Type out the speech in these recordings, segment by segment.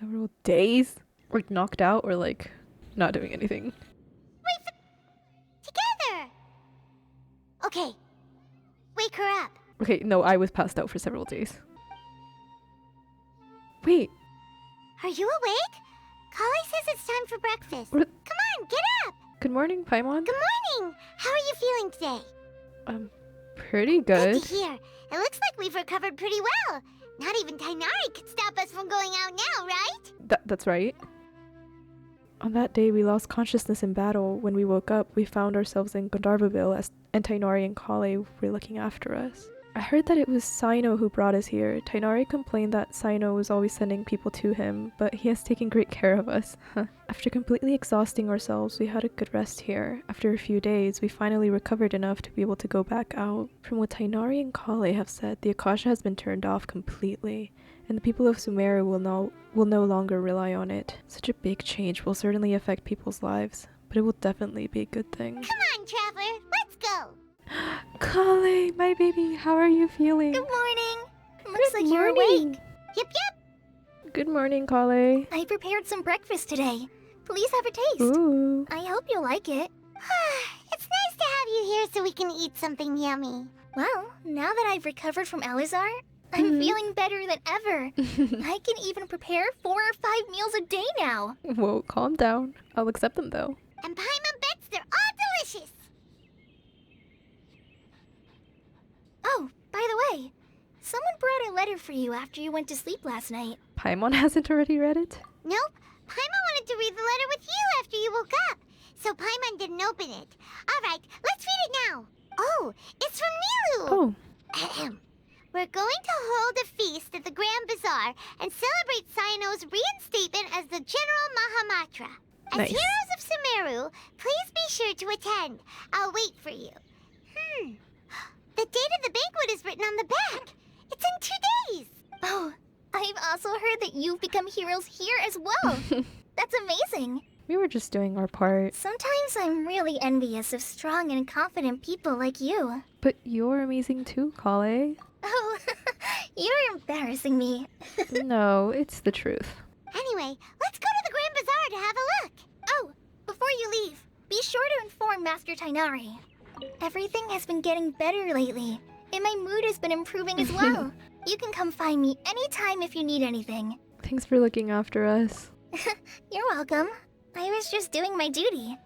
Several days? Like knocked out or like not doing anything? Together! Okay. Wake her up. Okay, no, I was passed out for several days. Wait, Are you awake? Kali says it's time for breakfast. What? Come on, get up! good morning, Paimon. Good morning! How are you feeling today? Pretty good. to hear. It looks like we've recovered pretty well. Not even Tainari could stop us from going out now, right? That's right. On that day, we lost consciousness in battle. When we woke up, we found ourselves in Gandharvaville as Tainari and Kale were looking after us. I heard that it was Saino who brought us here. Tainari complained that Saino was always sending people to him, but he has taken great care of us. After completely exhausting ourselves, we had a good rest here. After a few days, we finally recovered enough to be able to go back out. From what Tainari and Kale have said, the Akasha has been turned off completely, and the people of Sumeru will no longer rely on it. Such a big change will certainly affect people's lives, but it will definitely be a good thing. Come on, Traveler, let's go! Kale, my baby, how are you feeling? Good morning! Looks Good like you're morning. awake. Yep. Good morning, Kale. I prepared some breakfast today. Please have a taste. Ooh. I hope you'll like it. It's nice to have you here so we can eat something yummy. Well, now that I've recovered from Elazar, I'm feeling better than ever. I can even prepare 4 or 5 meals a day now. Whoa, calm down. I'll accept them though. And Paimon bets they're all delicious. Oh, by the way, someone brought a letter for you after you went to sleep last night. Paimon hasn't already read it? Nope. Paimon wanted to read the letter with you after you woke up, so Paimon didn't open it. All right, let's read it now. Oh, it's from Nilu. Oh, Ahem. We're going to hold a feast at the Grand Bazaar and celebrate Saino's reinstatement as the General Mahamatra. As Nice. heroes of Sumeru, please be sure to attend. I'll wait for you. The date of the banquet is written on the back. It's in 2 days. Oh, I've also heard that you've become heroes here as well. That's amazing. we were just doing our part. Sometimes I'm really envious of strong and confident people like you. But you're amazing too, Kale. Oh, you're embarrassing me. No, it's the truth. Anyway, let's go to the Grand Bazaar to have a look. Oh, before you leave, be sure to inform Master Tainari. Everything has been getting better lately, and my mood has been improving as well. You can come find me anytime if you need anything. Thanks for looking after us. You're welcome. I was just doing my duty.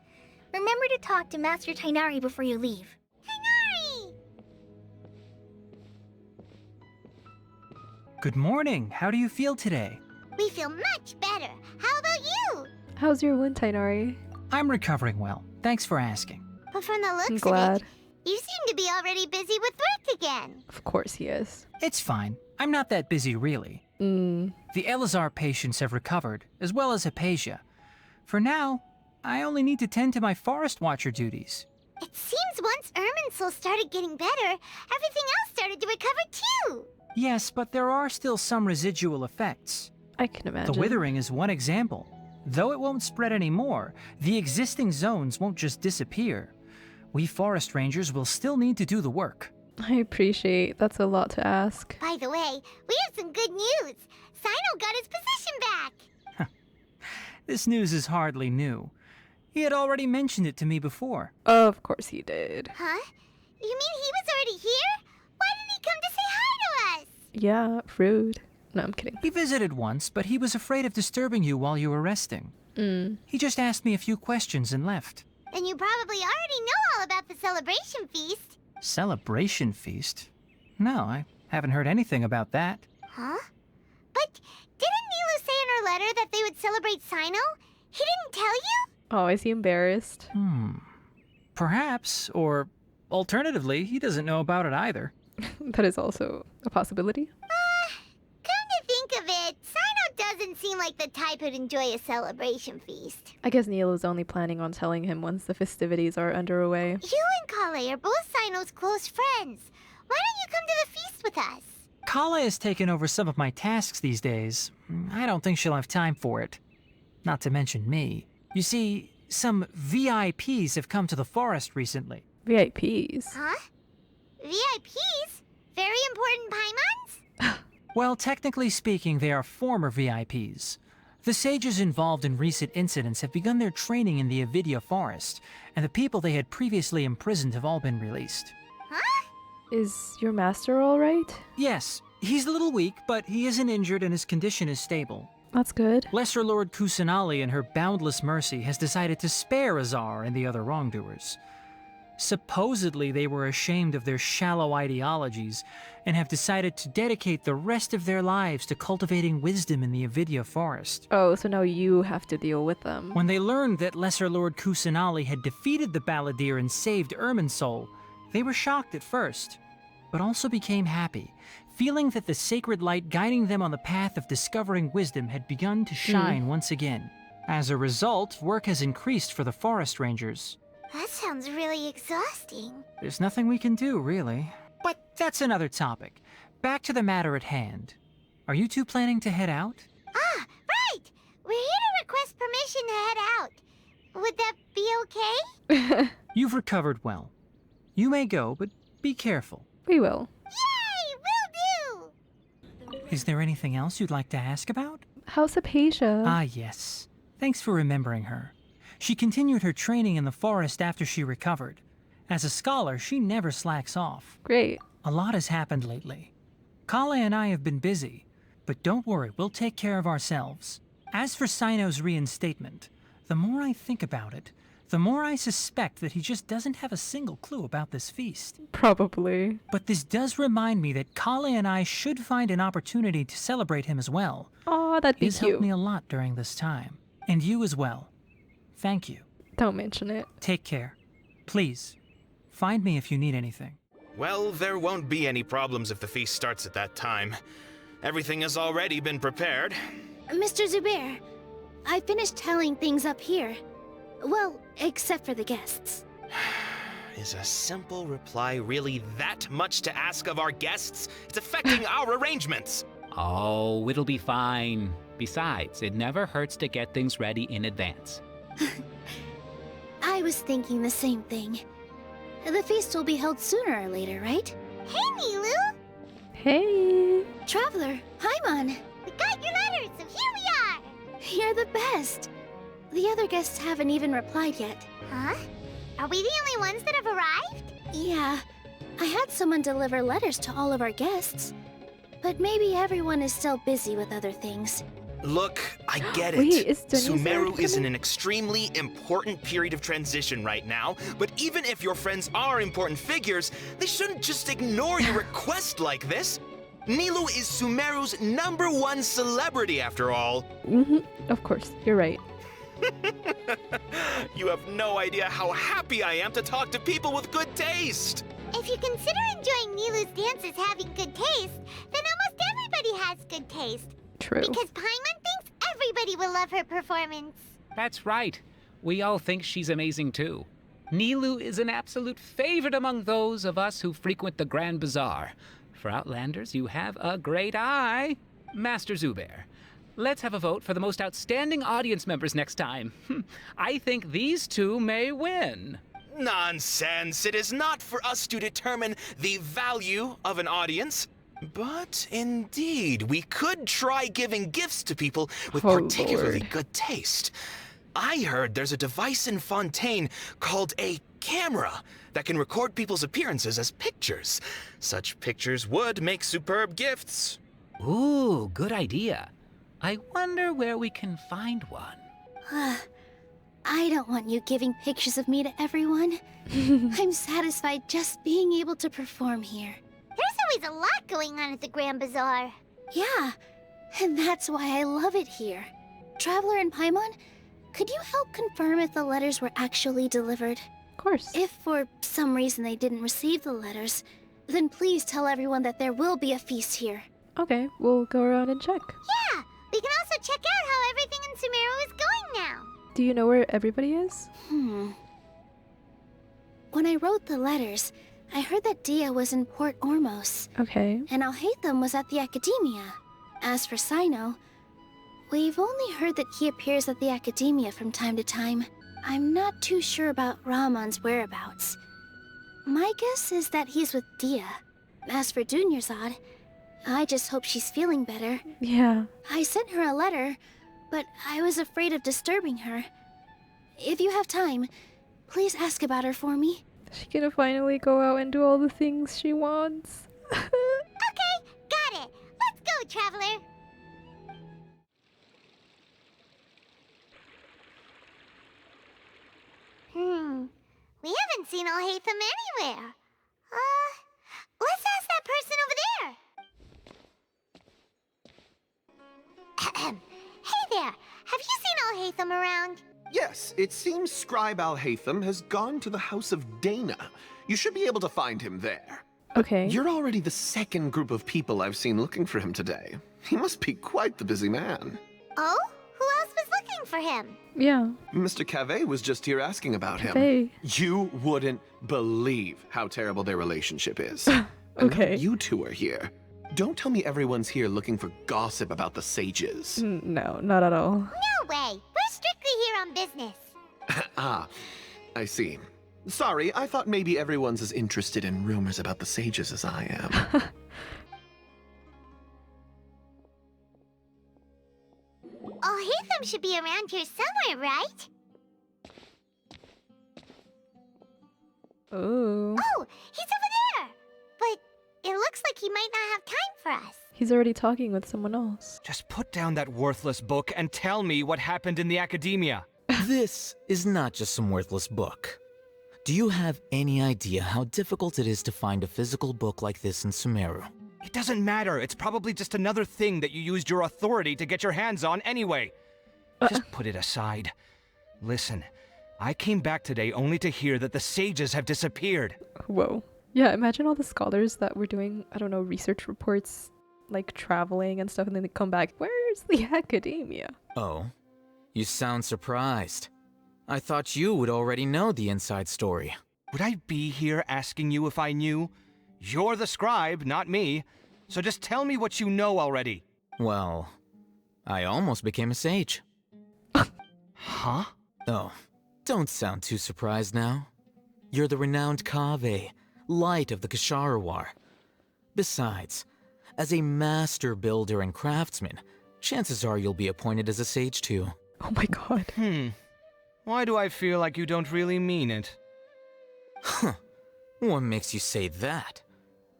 Remember to talk to Master Tainari before you leave. Tainari! Good morning. How do you feel today? We feel much better. How about you? How's your wound, Tainari? I'm recovering well. Thanks for asking. But from the I'm looks of glad. it, you seem to be already busy with work again. Of course he is. It's fine. I'm not that busy, really. The Elazar patients have recovered, as well as Hypatia. For now, I only need to tend to my Forest Watcher duties. It seems once Irminsul started getting better, everything else started to recover too. Yes, but there are still some residual effects. I can imagine. The withering is one example. Though it won't spread anymore, the existing zones won't just disappear. We forest rangers will still need to do the work. I appreciate that's a lot to ask. By the way, we have some good news. Sino got his position back. This news is hardly new. He had already mentioned it to me before. Of course he did. Huh? You mean he was already here? Why didn't he come to say hi to us? Yeah, rude. No, I'm kidding. He visited once, but he was afraid of disturbing you while you were resting. He just asked me a few questions and left. Then you probably already know all about the celebration feast. Celebration feast? No, I haven't heard anything about that. Huh? But didn't Nilu say in her letter that they would celebrate Sino? He didn't tell you? Oh, is he embarrassed? Perhaps, or alternatively, he doesn't know about it either. That is also a possibility. Come to think of it, Sino doesn't seem like the type who'd enjoy a celebration feast. I guess Neil is only planning on telling him once the festivities are underway. You and Kale are both Sino's close friends. Why don't you come to the feast with us? Kala has taken over some of my tasks these days. I don't think she'll have time for it. Not to mention me. You see, some VIPs have come to the forest recently. VIPs? Huh? VIPs? Very important Paimons? Well, technically speaking, they are former VIPs. The sages involved in recent incidents have begun their training in the Avidya forest, and the people they had previously imprisoned have all been released. Huh? Is your master alright? Yes, he's a little weak, but he isn't injured and his condition is stable. That's good. Lesser Lord Kusanali, in her boundless mercy, has decided to spare Azar and the other wrongdoers. Supposedly, they were ashamed of their shallow ideologies and have decided to dedicate the rest of their lives to cultivating wisdom in the Avidya forest. Oh, so now you have to deal with them. When they learned that Lesser Lord Kusanali had defeated the Balladeer and saved Irminsul, they were shocked at first, but also became happy, feeling that the sacred light guiding them on the path of discovering wisdom had begun to shine once again. As a result, work has increased for the forest rangers. That sounds really exhausting. There's nothing we can do, really. But that's another topic. Back to the matter at hand. Are you two planning to head out? Ah, right! We're here to request permission to head out. Would that be okay? You've recovered well. You may go, but be careful. We will. Yay! Will do! Is there anything else you'd like to ask about? How's Apatia? Ah, yes. Thanks for remembering her. She continued her training in the forest after she recovered. As a scholar, she never slacks off. Great. A lot has happened lately. Kale and I have been busy, but don't worry, we'll take care of ourselves. As for Sino's reinstatement, the more I think about it, the more I suspect that he just doesn't have a single clue about this feast. Probably. But this does remind me that Kale and I should find an opportunity to celebrate him as well. Aw, that'd be He's cute. helped me a lot during this time. And you as well. Thank you. Don't mention it. Take care. Please, find me if you need anything. Well, there won't be any problems if the feast starts at that time. Everything has already been prepared. Mr. Zubair, I finished tallying things up here. Well, except for the guests. Is a simple reply really that much to ask of our guests? It's affecting our arrangements. Oh, it'll be fine. Besides, it never hurts to get things ready in advance. I was thinking the same thing. The feast will be held sooner or later, right? Hey, Nilu! Hey. Traveler, Paimon! We got your letters, so here we are! You're the best! The other guests haven't even replied yet. Huh? Are we the only ones that have arrived? Yeah. I had someone deliver letters to all of our guests. But maybe everyone is still busy with other things. Look, I get it. Wait, is Dunya's Sumeru is in coming? an extremely important period of transition right now, but even if your friends are important figures, they shouldn't just ignore your request like this. Nilu is Sumeru's #1 celebrity after all. Of course, you're right. You have no idea how happy I am to talk to people with good taste. If you consider enjoying Nilu's dances having good taste, then almost everybody has good taste. True. Because Paimon thinks everybody will love her performance. That's right. We all think she's amazing too. Nilu is an absolute favorite among those of us who frequent the Grand Bazaar. For Outlanders, you have a great eye. Master Zubair, let's have a vote for the most outstanding audience members next time. I think these two may win. Nonsense. It is not for us to determine the value of an audience. But indeed, we could try giving gifts to people with Oh, particularly Lord. good taste. I heard there's a device in Fontaine called a camera that can record people's appearances as pictures. Such pictures would make superb gifts. Ooh, good idea. I wonder where we can find one. I don't want you giving pictures of me to everyone. I'm satisfied just being able to perform here. There's always a lot going on at the Grand Bazaar. Yeah, and that's why I love it here. Traveler and Paimon, could you help confirm if the letters were actually delivered? Of course. If for some reason they didn't receive the letters, then please tell everyone that there will be a feast here. Okay, we'll go around and check. Yeah, we can also check out how everything in Sumeru is going now. Do you know where everybody is? When I wrote the letters, I heard that Dia was in Port Ormos, Okay. and Alhaitham was at the Academia. As for Sino, we've only heard that he appears at the Academia from time to time. I'm not too sure about Ramon's whereabouts. My guess is that he's with Dia. As for Dunyarzad, I just hope she's feeling better. Yeah. I sent her a letter, but I was afraid of disturbing her. If you have time, please ask about her for me. She gonna finally go out and do all the things she wants. Okay, got it. Let's go, Traveler. We haven't seen Alhaitham anywhere. Let's ask that person over there. Hey there, have you seen Alhaitham around? Yes, it seems Scribe Alhaitham has gone to the House of Dana. You should be able to find him there. Okay. You're already the second group of people I've seen looking for him today. He must be quite the busy man. Oh? Who else was looking for him? Yeah. Mr. Cave was just here asking about him. Hey. You wouldn't believe how terrible their relationship is. And Okay. now you two are here. Don't tell me everyone's here looking for gossip about the sages. No, not at all. No way. We're strictly here on business. Ah, I see. Sorry, I thought maybe everyone's as interested in rumors about the sages as I am. Alhaitham should be around here somewhere, right? Oh. Oh, he's over there! But it looks like he might not have time for us. He's already talking with someone else. Just put down that worthless book and tell me what happened in the academia. This is not just some worthless book. Do you have any idea how difficult it is to find a physical book like this in Sumeru? It doesn't matter. It's probably just another thing that you used your authority to get your hands on anyway. Just put it aside. Listen, I came back today only to hear that the sages have disappeared. Whoa. Yeah, imagine all the scholars that were doing, I don't know, research reports, like traveling and stuff, and then they come back. Where's the academia? Oh, you sound surprised. I thought you would already know the inside story. Would I be here asking you if I knew? You're the scribe, not me. So just tell me what you know already. Well, I almost became a sage. Huh? Oh, don't sound too surprised now. You're the renowned Kaveh, light of the Ksharawar. Besides, as a master builder and craftsman, chances are you'll be appointed as a sage too. Oh my god. Why do I feel like you don't really mean it? Huh. What makes you say that?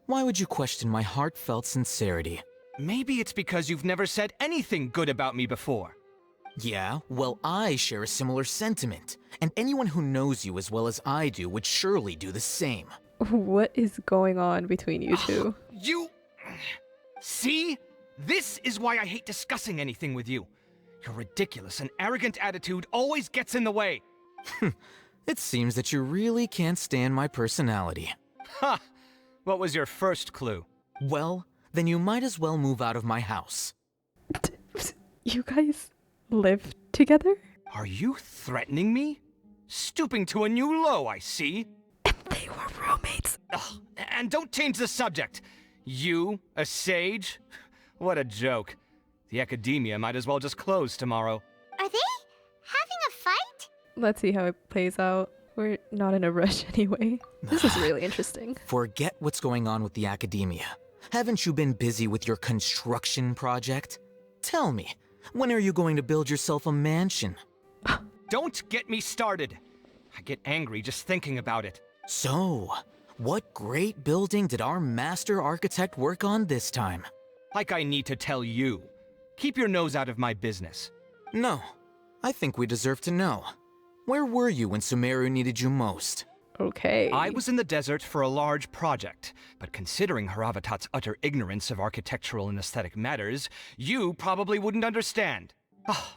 Why would you question my heartfelt sincerity? Maybe it's because you've never said anything good about me before. Yeah, well, I share a similar sentiment, and anyone who knows you as well as I do would surely do the same. What is going on between you two? You... See? This is why I hate discussing anything with you. Your ridiculous and arrogant attitude always gets in the way. It seems that you really can't stand my personality. Ha! What was your first clue? Well, then you might as well move out of my house. You guys live together? Are you threatening me? Stooping to a new low, I see. They were roommates. Ugh, and don't change the subject. You, a sage? What a joke. The academia might as well just close tomorrow. Are they having a fight? Let's see how it plays out. We're not in a rush anyway. This is really interesting. Forget what's going on with the academia. Haven't you been busy with your construction project? Tell me, when are you going to build yourself a mansion? Don't get me started. I get angry just thinking about it. So, what great building did our master architect work on this time? Like I need to tell you. Keep your nose out of my business. No, I think we deserve to know. Where were you when Sumeru needed you most? Okay. I was in the desert for a large project, but considering Haravatat's utter ignorance of architectural and aesthetic matters, you probably wouldn't understand.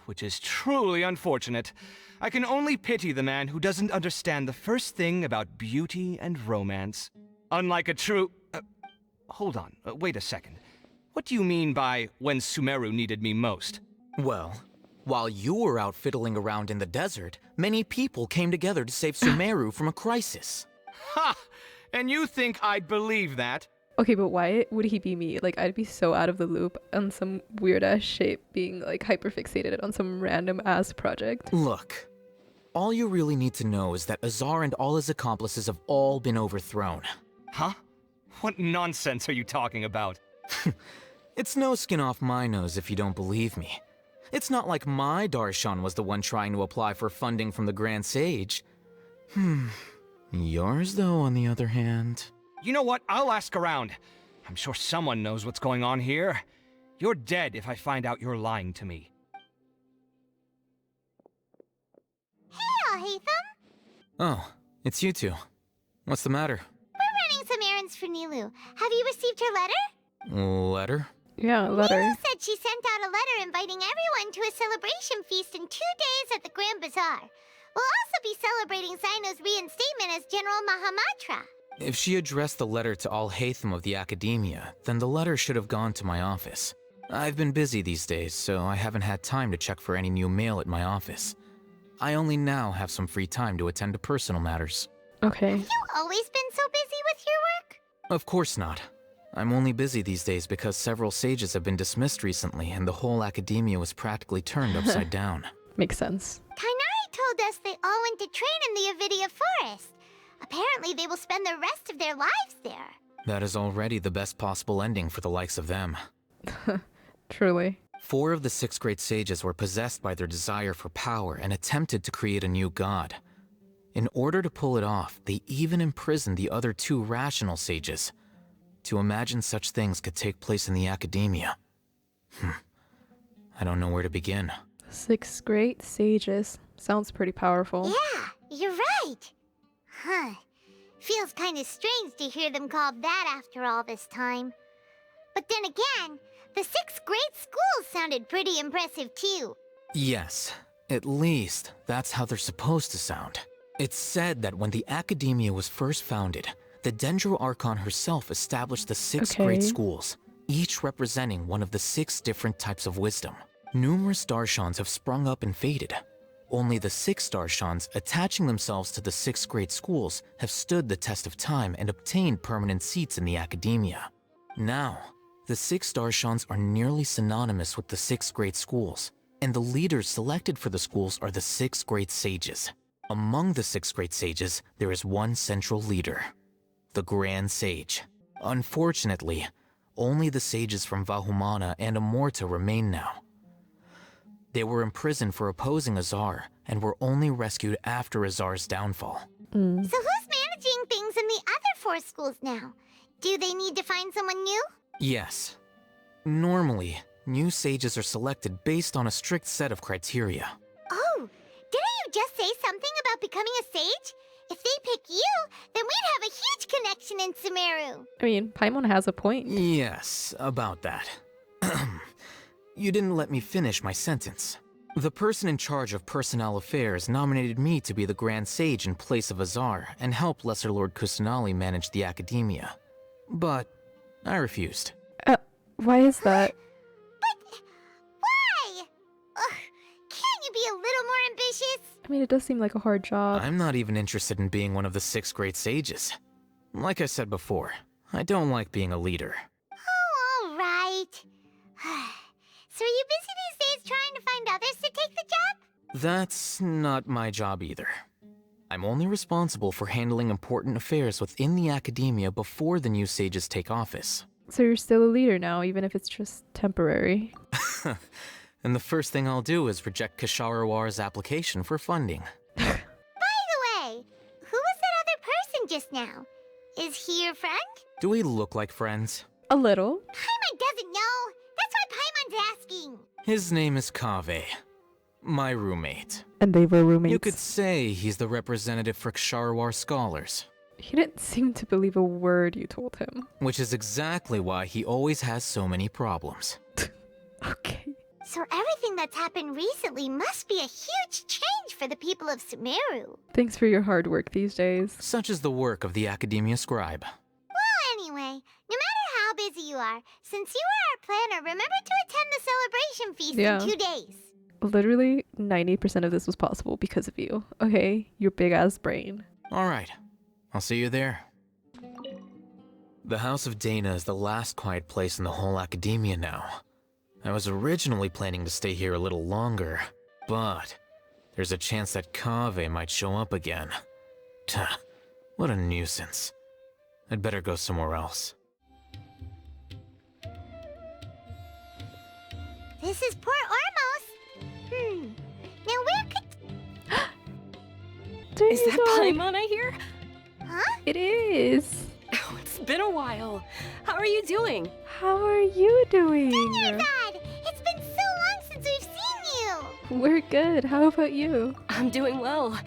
Which is truly unfortunate. I can only pity the man who doesn't understand the first thing about beauty and romance. Unlike a true... hold on, wait a second. What do you mean by when Sumeru needed me most? Well, while you were out fiddling around in the desert, many people came together to save Sumeru from a crisis. Ha! And you think I'd believe that? Okay, but why would he be me? Like, I'd be so out of the loop on some weird-ass shape being, like, hyperfixated on some random-ass project. Look, all you really need to know is that Azar and all his accomplices have all been overthrown. Huh? What nonsense are you talking about? It's no skin off my nose if you don't believe me. It's not like my Darshan was the one trying to apply for funding from the Grand Sage. Yours, though, on the other hand... You know what? I'll ask around. I'm sure someone knows what's going on here. You're dead if I find out you're lying to me. Hey, Alhaitham. Oh, it's you two. What's the matter? We're running some errands for Nilou. Have you received her letter? Letter? Yeah, a letter. Nilou said she sent out a letter inviting everyone to a celebration feast in 2 days at the Grand Bazaar. We'll also be celebrating Zaino's reinstatement as General Mahamatra. If she addressed the letter to Alhaitham of the Academia, then the letter should have gone to my office. I've been busy these days, so I haven't had time to check for any new mail at my office. I only now have some free time to attend to personal matters. Okay. Have you always been so busy with your work? Of course not. I'm only busy these days because several sages have been dismissed recently and the whole Academia was practically turned upside down. Makes sense. Kainari told us they all went to train in the Avidia Forest. Apparently they will spend the rest of their lives there. That is already the best possible ending for the likes of them. Truly. 4 of the 6 great sages were possessed by their desire for power and attempted to create a new god. In order to pull it off, they even imprisoned the other 2 rational sages. To imagine such things could take place in the Academia. I don't know where to begin. 6 great sages. Sounds pretty powerful. Yeah, you're right. Huh. Feels kind of strange to hear them called that after all this time. But then again, the 6 great schools sounded pretty impressive too. Yes, at least that's how they're supposed to sound. It's said that when the Academia was first founded, the Dendro Archon herself established the 6 great schools, each representing one of the 6 different types of wisdom. Numerous Darshans have sprung up and faded. Only the 6 Darshans attaching themselves to the 6 great schools have stood the test of time and obtained permanent seats in the Academia. Now, the 6 Darshans are nearly synonymous with the 6 great schools, and the leaders selected for the schools are the 6 great sages. Among the 6 great sages, there is one central leader, the Grand Sage. Unfortunately, only the sages from Vahumana and Amorta remain now. They were imprisoned for opposing Azar and were only rescued after Azar's downfall. So who's managing things in the other 4 schools now? Do they need to find someone new? Yes. Normally, new sages are selected based on a strict set of criteria. Oh, didn't you just say something about becoming a sage? If they pick you, then we'd have a huge connection in Sumeru. I mean, Paimon has a point. Yes, about that. You didn't let me finish my sentence. The person in charge of personnel affairs nominated me to be the Grand Sage in place of Azar and help Lesser Lord Kusanali manage the Academia. But I refused. Why is that? But why? Can't you be a little more ambitious? I mean, it does seem like a hard job. I'm not even interested in being one of the 6 great sages. Like I said before, I don't like being a leader. Oh, all right. So are you busy these days trying to find others to take the job? That's not my job either. I'm only responsible for handling important affairs within the Academia before the new sages take office. So you're still a leader now, even if it's just temporary. And the first thing I'll do is reject Kasharawar's application for funding. By the way, who was that other person just now? Is he your friend? Do we look like friends? A little. Paimon doesn't know. That's why Paimon's asking. His name is Kaveh, my roommate. And they were roommates. You could say he's the representative for Ksharawar scholars. He didn't seem to believe a word you told him. Which is exactly why he always has so many problems. Okay. So everything that's happened recently must be a huge change for the people of Sumeru. Thanks for your hard work these days. Such is the work of the Academia Scribe. Well, anyway, no matter how busy you are, since you are our planner, remember to attend the celebration feast in 2 days. Literally, 90% of this was possible because of you. Okay? Your big-ass brain. Alright, I'll see you there. The House of Dana is the last quiet place in the whole Academia now. I was originally planning to stay here a little longer, but there's a chance that Kaveh might show up again. Tuh, what a nuisance. I'd better go somewhere else. This is Port Ormos. are Is you that doing? Paimon I hear? Huh? It is. Oh, it's been a while. How are you doing? How are you doing? Dad, it's been so long since we've seen you. We're good. How about you? I'm doing well.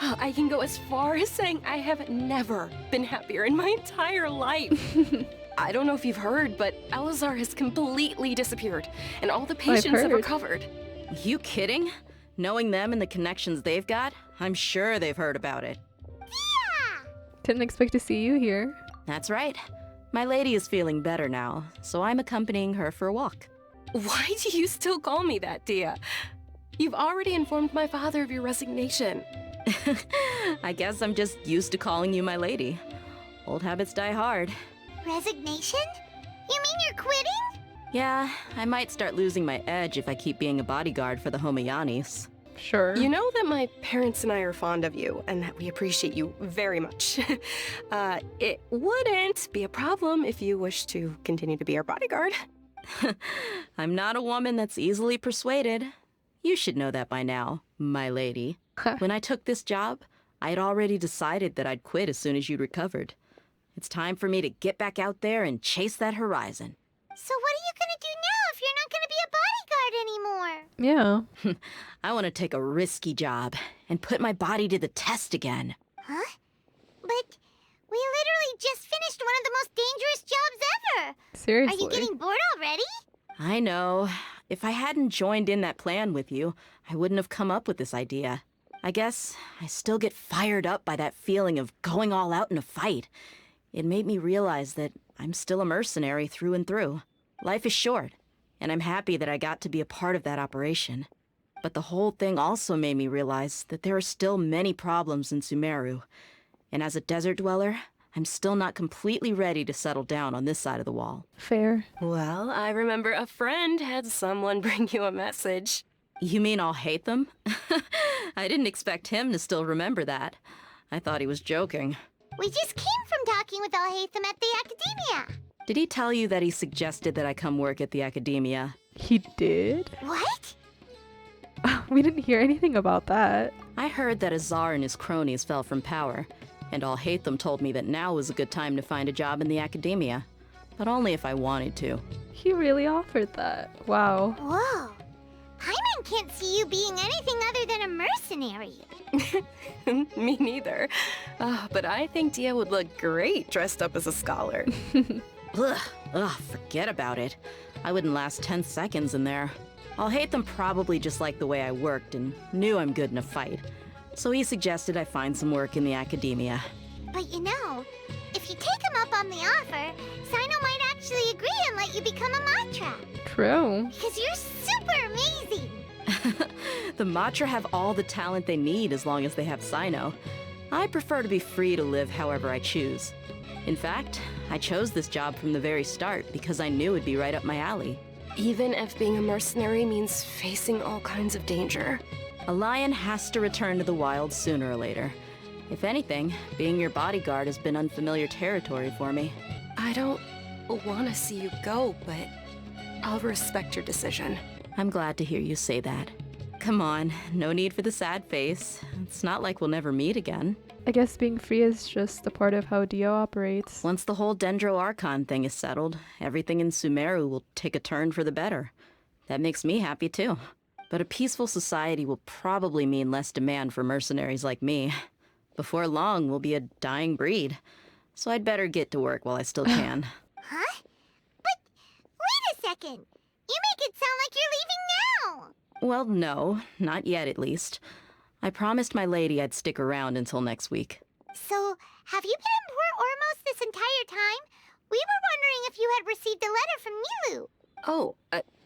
I can go as far as saying I have never been happier in my entire life. I don't know if you've heard, but Elazar has completely disappeared, and all the patients have heard. recovered. You kidding? Knowing them and the connections they've got, I'm sure they've heard about it. Yeah. Didn't expect to see you here. That's right. My lady is feeling better now, so I'm accompanying her for a walk. Why do you still call me that, Dia? You've already informed my father of your resignation. I guess I'm just used to calling you my lady. Old habits die hard. Resignation? You mean you're quitting? Yeah, I might start losing my edge if I keep being a bodyguard for the Homayanis. Sure. You know that my parents and I are fond of you, and that we appreciate you very much. It wouldn't be a problem if you wish to continue to be our bodyguard. I'm not a woman that's easily persuaded. You should know that by now, my lady. When I took this job, I had already decided that I'd quit as soon as you'd recovered. It's time for me to get back out there and chase that horizon. So what are you gonna do now if you're not gonna be a bodyguard anymore? Yeah. I want to take a risky job and put my body to the test again. Huh? But we literally just finished one of the most dangerous jobs ever. Seriously. Are you getting bored already? I know. If I hadn't joined in that plan with you, I wouldn't have come up with this idea. I guess I still get fired up by that feeling of going all out in a fight. It made me realize that I'm still a mercenary through and through. Life is short, and I'm happy that I got to be a part of that operation. But the whole thing also made me realize that there are still many problems in Sumeru. And as a desert dweller, I'm still not completely ready to settle down on this side of the wall. Fair. Well, I remember a friend had someone bring you a message. You mean I'll hate them? I didn't expect him to still remember that. I thought he was joking. We just came from talking with Alhaitham at the academia. Did he tell you that he suggested that I come work at the academia? He did? What? We didn't hear anything about that. I heard that Azar and his cronies fell from power, and Alhaitham told me that now was a good time to find a job in the academia. But only if I wanted to. He really offered that. Wow. Whoa. Paimon can't see you being anything other than a mercenary. Me neither. But I think Dia would look great dressed up as a scholar. Ugh, forget about it. I wouldn't last 10 seconds in there. Alhaitham probably just liked the way I worked and knew I'm good in a fight. So he suggested I find some work in the academia. But you know, if you take him up on the offer, Sino might actually agree and let you become a Matra. True. Because you're super amazing. The Matra have all the talent they need as long as they have Sino. I prefer to be free to live however I choose. In fact, I chose this job from the very start because I knew it'd be right up my alley. Even if being a mercenary means facing all kinds of danger. A lion has to return to the wild sooner or later. If anything, being your bodyguard has been unfamiliar territory for me. I don't want to see you go, but I'll respect your decision. I'm glad to hear you say that. Come on, no need for the sad face. It's not like we'll never meet again. I guess being free is just a part of how Dio operates. Once the whole Dendro Archon thing is settled, everything in Sumeru will take a turn for the better. That makes me happy too. But a peaceful society will probably mean less demand for mercenaries like me. Before long, we'll be a dying breed. So I'd better get to work while I still can. Huh? But wait a second. You make it sound like you're leaving now. Well, no, not yet at least. I promised my lady I'd stick around until next week. So, have you been in Port Ormos this entire time? We were wondering if you had received a letter from Nilu. Oh,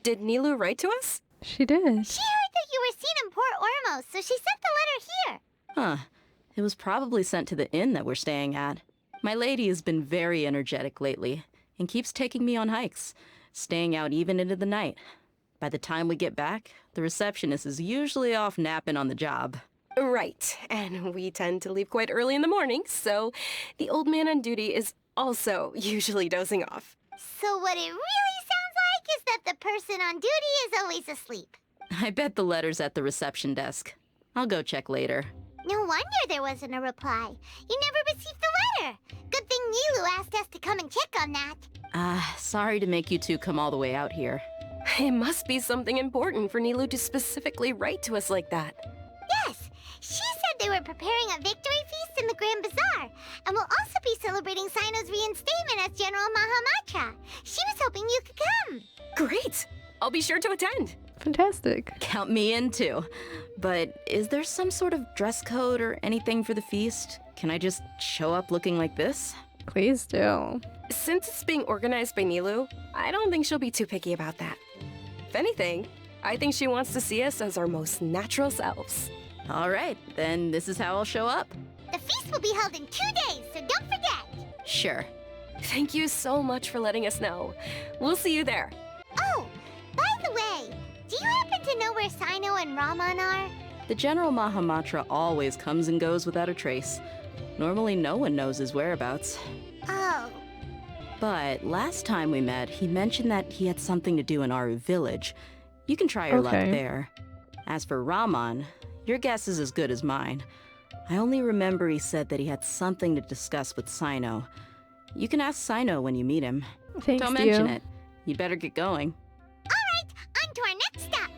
did Nilu write to us? She did. She heard that you were seen in Port Ormos, so she sent the letter here. Huh. It was probably sent to the inn that we're staying at. My lady has been very energetic lately and keeps taking me on hikes, staying out even into the night. By the time we get back, the receptionist is usually off napping on the job. Right, and we tend to leave quite early in the morning, so the old man on duty is also usually dozing off. So what it really sounds like is that the person on duty is always asleep. I bet the letter's at the reception desk. I'll go check later. No wonder there wasn't a reply. You never received the letter. Good thing Nilou asked us to come and check on that. Sorry to make you two come all the way out here. It must be something important for Nilou to specifically write to us like that. Yes, she said they were preparing a victory feast in the Grand Bazaar, and will also be celebrating Sino's reinstatement as General Mahamatra. She was hoping you could come. Great! I'll be sure to attend. Fantastic. Count me in too. But is there some sort of dress code or anything for the feast? Can I just show up looking like this? Please do. Since it's being organized by Nilou, I don't think she'll be too picky about that. If anything, I think she wants to see us as our most natural selves. All right, then this is how I'll show up. The feast will be held in 2 days, so don't forget. Sure. Thank you so much for letting us know. We'll see you there. Oh, by the way, do you happen to know where Sino and Raman are? The General Mahamatra always comes and goes without a trace. Normally no one knows his whereabouts. Oh. But last time we met, he mentioned that he had something to do in Aru village. You can try your luck Okay. there. As for Raman, your guess is as good as mine. I only remember he said that he had something to discuss with Sino. You can ask Sino when you meet him. Thanks, Don't mention Dio. it. You'd better get going. On to our next stop.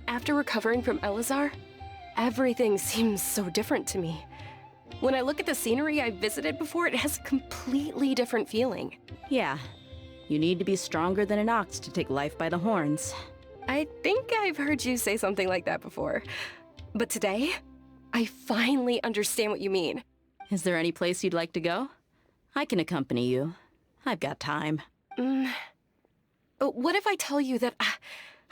After recovering from Elazar, everything seems so different to me. When I look at the scenery I visited before, it has a completely different feeling. Yeah, you need to be stronger than an ox to take life by the horns. I think I've heard you say something like that before. But today, I finally understand what you mean. Is there any place you'd like to go? I can accompany you. I've got time. What if I tell you that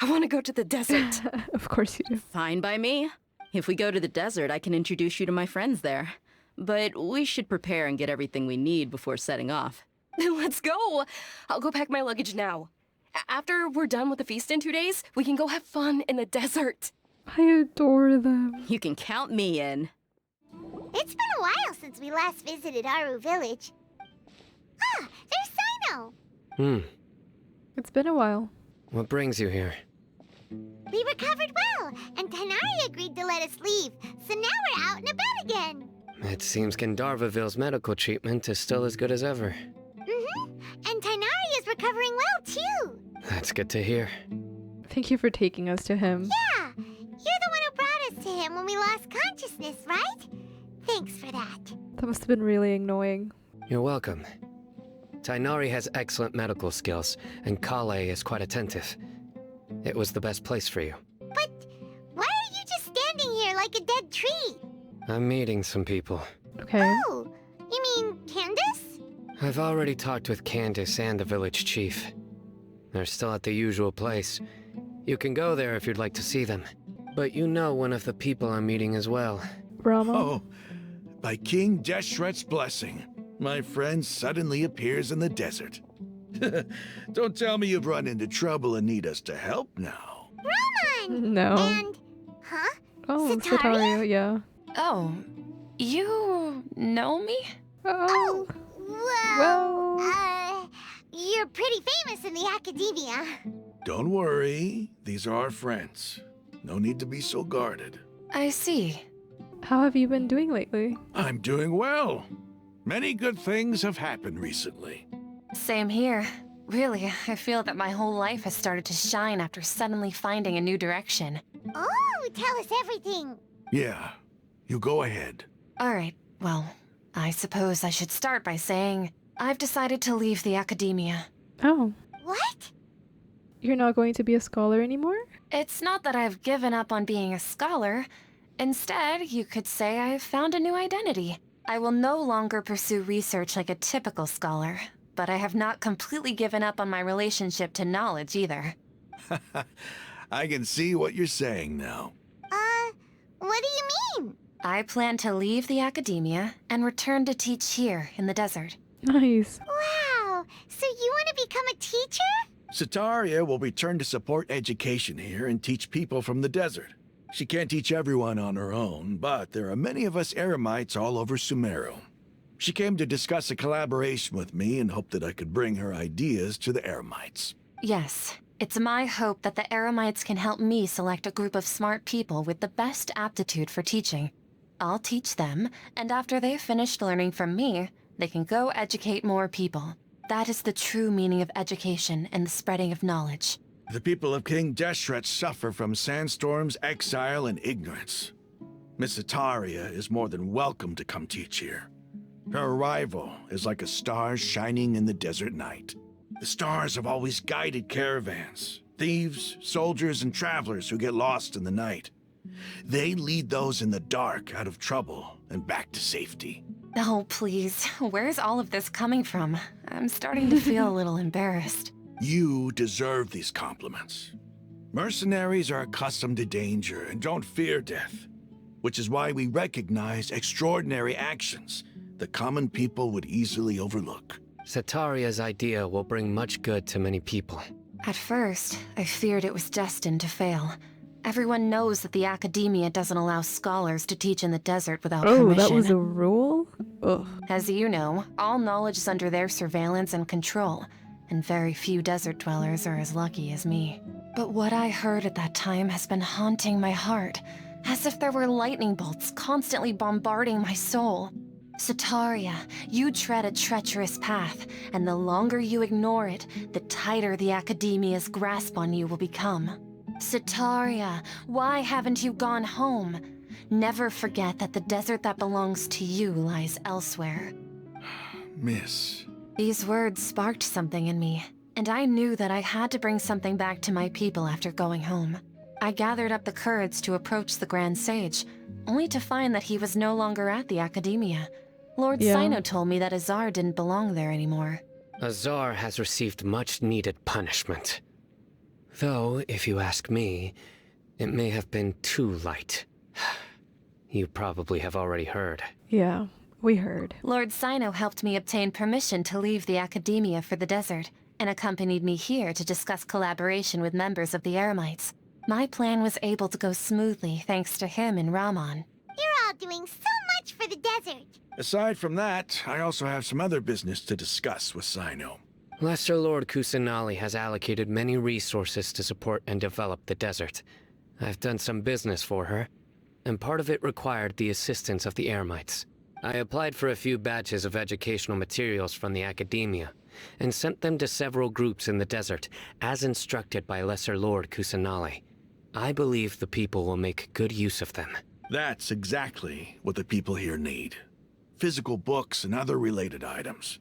I want to go to the desert? Of course you do. Fine by me. If we go to the desert, I can introduce you to my friends there. But we should prepare and get everything we need before setting off. Let's go! I'll go pack my luggage now. After we're done with the feast in 2 days, we can go have fun in the desert. I adore them. You can count me in. It's been a while since we last visited Aru village. Ah, there's Sino. It's been a while. What brings you here? We recovered well, and Tainari agreed to let us leave, so now we're out and about again. It seems Gandharvaville's medical treatment is still as good as ever. And Tainari is recovering well, too. That's good to hear. Thank you for taking us to him. Yeah, you're the one who brought us to him when we lost consciousness, right? Thanks for that. That must have been really annoying. You're welcome. Tainari has excellent medical skills, and Kale is quite attentive. It was the best place for you. But why are you just standing here like a dead tree? I'm meeting some people. Okay. Oh, you mean Candace? I've already talked with Candace and the village chief. They're still at the usual place. You can go there if you'd like to see them. But you know one of the people I'm meeting as well. Rama? Oh, by King Deshret's blessing, my friend suddenly appears in the desert. Don't tell me you've run into trouble and need us to help now. Raman! No. And, huh? Oh, Sitaria? Sitaria, yeah. Oh, you know me? Oh. Well, you're pretty famous in the academia. Don't worry, these are our friends. No need to be so guarded. I see. How have you been doing lately? I'm doing well. Many good things have happened recently. Same here. Really, I feel that my whole life has started to shine after suddenly finding a new direction. Oh, tell us everything. Yeah, you go ahead. Alright, well, I suppose I should start by saying I've decided to leave the academia. Oh. What? You're not going to be a scholar anymore? It's not that I've given up on being a scholar. Instead, you could say I've found a new identity. I will no longer pursue research like a typical scholar, but I have not completely given up on my relationship to knowledge either. I can see what you're saying now. What do you mean? I plan to leave the academia and return to teach here in the desert. Nice. Wow, so you want to become a teacher? Sitaria will return to support education here and teach people from the desert. She can't teach everyone on her own, but there are many of us eremites all over Sumeru. She came to discuss a collaboration with me and hoped that I could bring her ideas to the eremites. Yes, It's my hope that the Eremites can help me select a group of smart people with the best aptitude for teaching. I'll teach them, and after they've finished learning from me, they can go educate more people. That is the true meaning of education and the spreading of knowledge. The people of King Deshret suffer from sandstorms, exile, and ignorance. Miss Itaria is more than welcome to come teach here. Her arrival is like a star shining in the desert night. The stars have always guided caravans, thieves, soldiers, and travelers who get lost in the night. They lead those in the dark out of trouble and back to safety. Oh, please. Where's all of this coming from? I'm starting to feel a little embarrassed. You deserve these compliments. Mercenaries are accustomed to danger and don't fear death, which is why we recognize extraordinary actions that common people would easily overlook. Setaria's idea will bring much good to many people. At first, I feared it was destined to fail. Everyone knows that the academia doesn't allow scholars to teach in the desert without permission. Oh, that was a rule? Ugh. As you know, all knowledge is under their surveillance and control, and very few desert dwellers are as lucky as me. But what I heard at that time has been haunting my heart, as if there were lightning bolts constantly bombarding my soul. Setaria, you tread a treacherous path, and the longer you ignore it, the tighter the academia's grasp on you will become. Setaria, why haven't you gone home? Never forget that the desert that belongs to you lies elsewhere. Miss. These words sparked something in me, and I knew that I had to bring something back to my people after going home. I gathered up the courage to approach the Grand Sage, only to find that he was no longer at the academia. Lord Sino told me that Azar didn't belong there anymore. Azar has received much-needed punishment. Though, if you ask me, it may have been too light. You probably have already heard. Yeah, we heard. Lord Sino helped me obtain permission to leave the academia for the desert, and accompanied me here to discuss collaboration with members of the Eremites. My plan was able to go smoothly thanks to him and Rahman. You're all doing so much for the desert. Aside from that, I also have some other business to discuss with Sino. Lesser Lord Kusanali has allocated many resources to support and develop the desert. I've done some business for her, and part of it required the assistance of the Eremites. I applied for a few batches of educational materials from the academia, and sent them to several groups in the desert, as instructed by Lesser Lord Kusanali. I believe the people will make good use of them. That's exactly what the people here need. Physical books and other related items.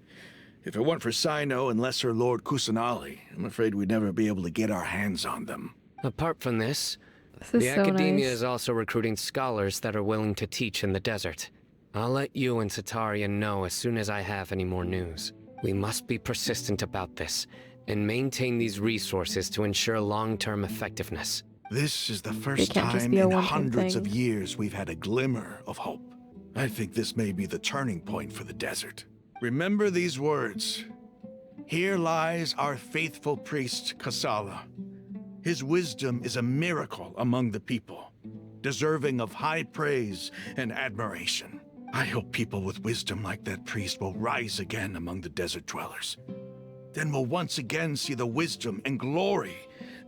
If it weren't for Sino and Lesser Lord Kusanali, I'm afraid we'd never be able to get our hands on them. Apart from this, This the is so academia nice. is also recruiting scholars that are willing to teach in the desert. I'll let you and Setarian know as soon as I have any more news. We must be persistent about this, and maintain these resources to ensure long-term effectiveness. This is the It first can't just time be a in one-time hundreds thing. of years we've had a glimmer of hope. I think this may be the turning point for the desert. Remember these words. Here lies our faithful priest, Kasala. His wisdom is a miracle among the people, deserving of high praise and admiration. I hope people with wisdom like that priest will rise again among the desert dwellers. Then we'll once again see the wisdom and glory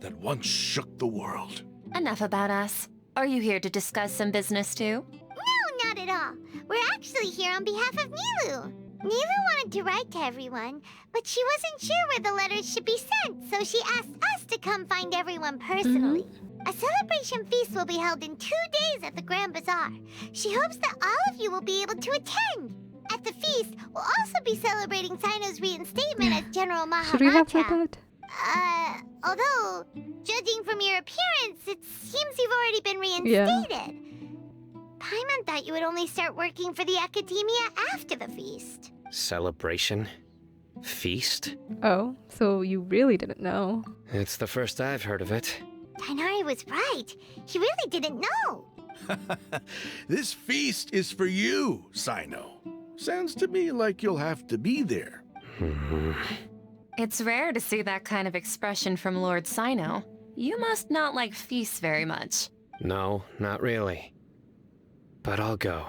that once shook the world. Enough about us. Are you here to discuss some business too? No, not at all. We're actually here on behalf of Nilu. Nilu wanted to write to everyone, but she wasn't sure where the letters should be sent, so she asked us to come find everyone personally. A celebration feast will be held in 2 days at the Grand Bazaar. She hopes that all of you will be able to attend. At the feast, we'll also be celebrating Sino's reinstatement as General Should we have said Maharaja. that? Although, judging from your appearance, it seems you've already been reinstated. Paimon thought you would only start working for the academia after the feast. Celebration? Feast? Oh, so you really didn't know. It's the first I've heard of it. Tainari was right. He really didn't know. This feast is for you, Sino. Sounds to me like you'll have to be there. It's rare to see that kind of expression from Lord Sino. You must not like feasts very much. No, not really. But I'll go.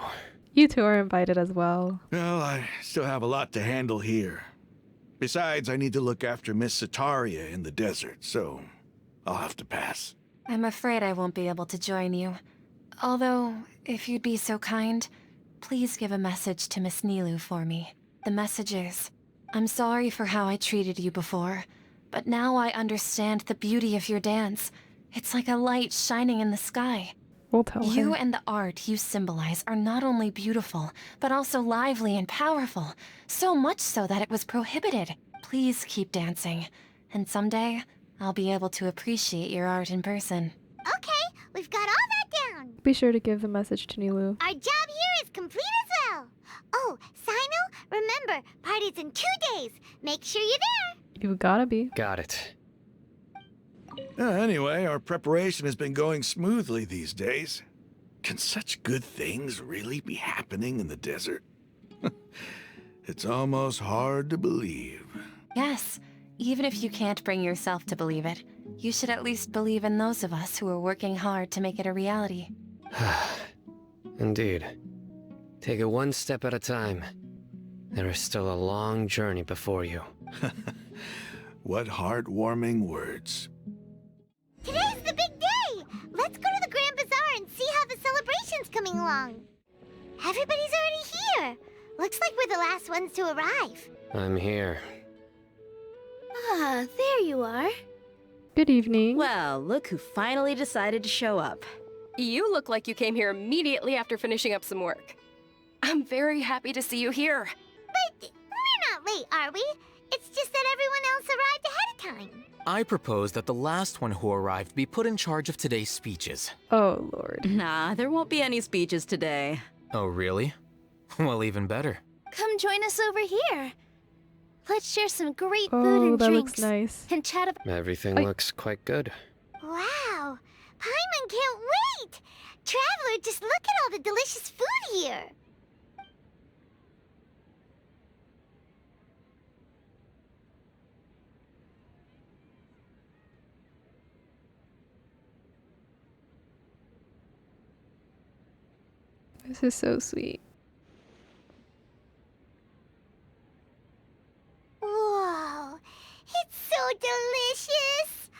You two are invited as well. Well, I still have a lot to handle here. Besides, I need to look after Miss Setaria in the desert, so I'll have to pass. I'm afraid I won't be able to join you. Although, if you'd be so kind, please give a message to Miss Nilou for me. The message is, I'm sorry for how I treated you before, but now I understand the beauty of your dance. It's like a light shining in the sky. We'll tell her. You and the art you symbolize are not only beautiful, but also lively and powerful. So much so that it was prohibited. Please keep dancing, and someday, I'll be able to appreciate your art in person. Okay, we've got all that down. Be sure to give the message to Nilou. Our job here is complete as well. Oh, Sino, remember, party's in 2 days. Make sure you're there. You gotta be. Got it. Anyway, our preparation has been going smoothly these days. Can such good things really be happening in the desert? It's almost hard to believe. Yes, even if you can't bring yourself to believe it, you should at least believe in those of us who are working hard to make it a reality. Indeed. Take it one step at a time. There is still a long journey before you. What heartwarming words. Today's the big day. Let's go to the Grand Bazaar and see how the celebration's coming along. Everybody's already here. Looks like we're the last ones to arrive. I'm here. Ah, there you are. Good evening. Well, look who finally decided to show up. You look like you came here immediately after finishing up some work. I'm very happy to see you here. But we're not late, are we? It's just that everyone else arrived ahead of time. I propose that the last one who arrived be put in charge of today's speeches. Oh, Lord. Nah, there won't be any speeches today. Oh, really? Well, even better. Come join us over here. Let's share some great food Oh, and that drinks. looks nice. And chat about... Everything looks quite good. Wow! Paimon can't wait! Traveler, just look at all the delicious food here! This is so sweet. Whoa! It's so delicious!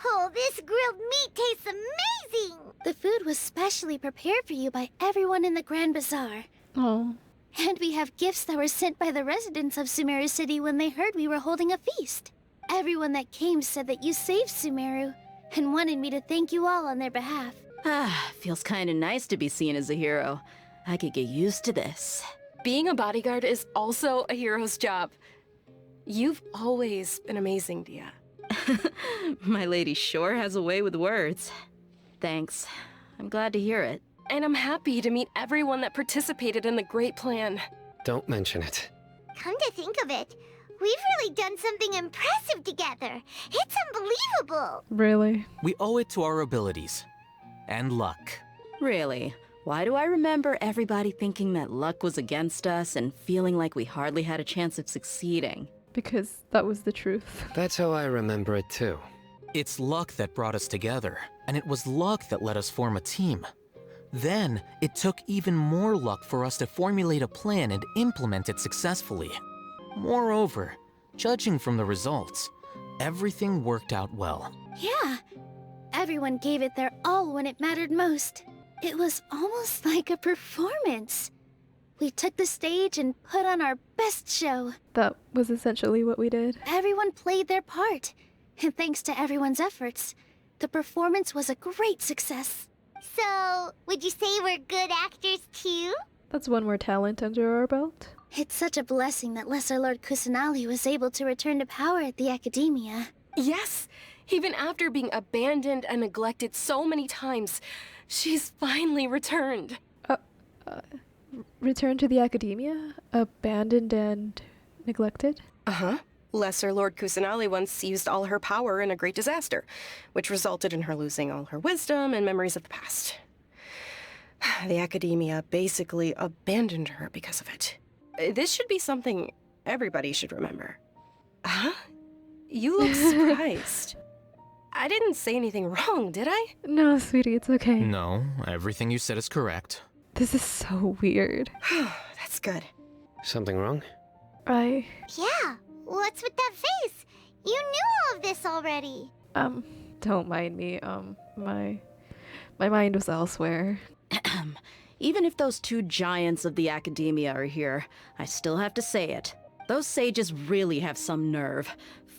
Oh, this grilled meat tastes amazing! The food was specially prepared for you by everyone in the Grand Bazaar. Oh. And we have gifts that were sent by the residents of Sumeru City when they heard we were holding a feast. Everyone that came said that you saved Sumeru, and wanted me to thank you all on their behalf. Ah, feels kinda nice to be seen as a hero. I could get used to this. Being a bodyguard is also a hero's job. You've always been amazing, Dia. My lady sure has a way with words. Thanks. I'm glad to hear it. And I'm happy to meet everyone that participated in the great plan. Don't mention it. Come to think of it, we've really done something impressive together. It's unbelievable. Really? We owe it to our abilities. And luck. Really? Why do I remember everybody thinking that luck was against us and feeling like we hardly had a chance of succeeding? Because that was the truth. That's how I remember it too. It's luck that brought us together, and it was luck that let us form a team. Then, it took even more luck for us to formulate a plan and implement it successfully. Moreover, judging from the results, everything worked out well. Yeah, everyone gave it their all when it mattered most. It was almost like a performance. We took the stage and put on our best show. That was essentially what we did. Everyone played their part, and thanks to everyone's efforts, the performance was a great success. So, would you say we're good actors too? That's one more talent under our belt. It's such a blessing that Lesser Lord Kusanali was able to return to power at the Academia. Yes! Even after being abandoned and neglected so many times, she's finally returned. Returned to the Academia? Abandoned and neglected? Uh-huh. Lesser Lord Kusanali once used all her power in a great disaster, which resulted in her losing all her wisdom and memories of the past. The Academia basically abandoned her because of it. This should be something everybody should remember. Huh? You look surprised. I didn't say anything wrong, did I? No, sweetie, it's okay. No, everything you said is correct. This is so weird. That's good. Something wrong? Yeah, what's with that face? You knew all of this already. Don't mind me. My mind was elsewhere. Even if those two giants of the academia are here, I still have to say it. Those sages really have some nerve.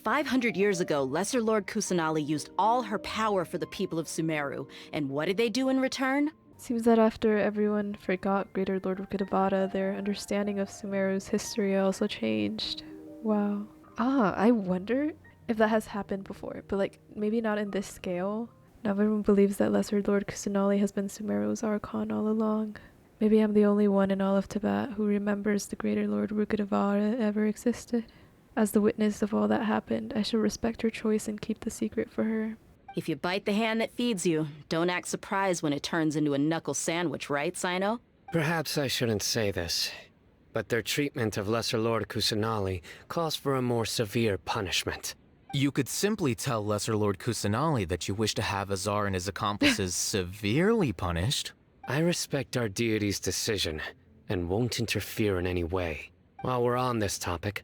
500 years ago, Lesser Lord Kusanali used all her power for the people of Sumeru, and what did they do in return? Seems that after everyone forgot Greater Lord Rukkhadevata, their understanding of Sumeru's history also changed. Wow. I wonder if that has happened before, but like, maybe not in this scale. Now everyone believes that Lesser Lord Kusanali has been Sumeru's archon all along. Maybe I'm the only one in all of Tibet who remembers the Greater Lord Rukkhadevata ever existed. As the witness of all that happened, I should respect her choice and keep the secret for her. If you bite the hand that feeds you, don't act surprised when it turns into a knuckle sandwich, right, Sino? Perhaps I shouldn't say this, but their treatment of Lesser Lord Kusanali calls for a more severe punishment. You could simply tell Lesser Lord Kusanali that you wish to have Azar and his accomplices severely punished. I respect our deity's decision, and won't interfere in any way. While we're on this topic,